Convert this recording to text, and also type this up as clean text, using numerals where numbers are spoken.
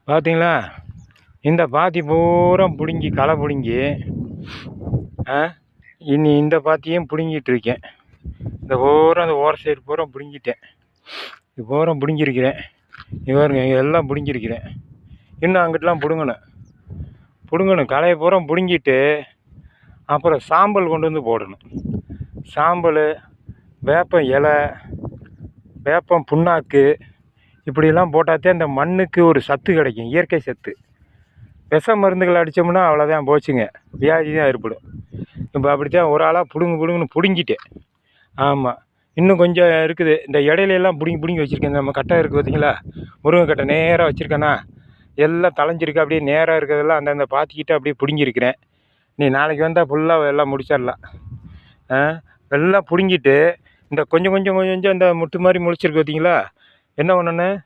பார்த்தீங்களா? இந்த பாத்தி பூரா பிடுங்கி களை பிடுங்கி இனி இந்த பாத்தியும் பிடுங்கிட்டு இருக்கேன். இந்த பூரா அந்த ஓர சைடு பூரா பிடுங்கிட்டேன். இது பூரா பிடுங்கிருக்கிறேன். இது பாருங்க, எல்லாம் பிடுங்கிருக்கிறேன். இன்னும் அங்கிட்டலாம் பிடுங்கணும். களையை பூரா பிடுங்கிட்டு அப்புறம் சாம்பல் கொண்டு வந்து போடணும். சாம்பல், வேப்பம் இலை, வேப்பம் புண்ணாக்கு இப்படியெல்லாம் போட்டாத்தே அந்த மண்ணுக்கு ஒரு சத்து கிடைக்கும், இயற்கை சத்து. விஷ மருந்துகள் அடித்தோம்னா அவ்வளோதான், போச்சுங்க, வியாதி தான் ஏற்படும். இப்போ அப்படித்தான் ஒரு ஆளாக பிடுங்குன்னு பிடுங்கிட்டேன். ஆமாம், இன்னும் கொஞ்சம் இருக்குது. இந்த இடையிலெல்லாம் பிடுங்கி வச்சுருக்கேன். நம்ம கட்டை இருக்குது பார்த்தீங்களா, முருங்கை கட்டை நேராக வச்சுருக்கேன்னா எல்லாம் தளைஞ்சிருக்கு. அப்படியே நேராக இருக்கிறதெல்லாம் அந்தந்த பாத்திக்கிட்டு அப்படியே பிடுங்கிருக்கிறேன். நீ நாளைக்கு வந்தால் ஃபுல்லாக எல்லாம் முடிச்சிடலாம். எல்லாம் பிடுங்கிட்டு இந்த கொஞ்சம் இந்த முட்டு மாதிரி முளைச்சிருக்கு பார்த்தீங்களா, என்ன பண்ணணும்,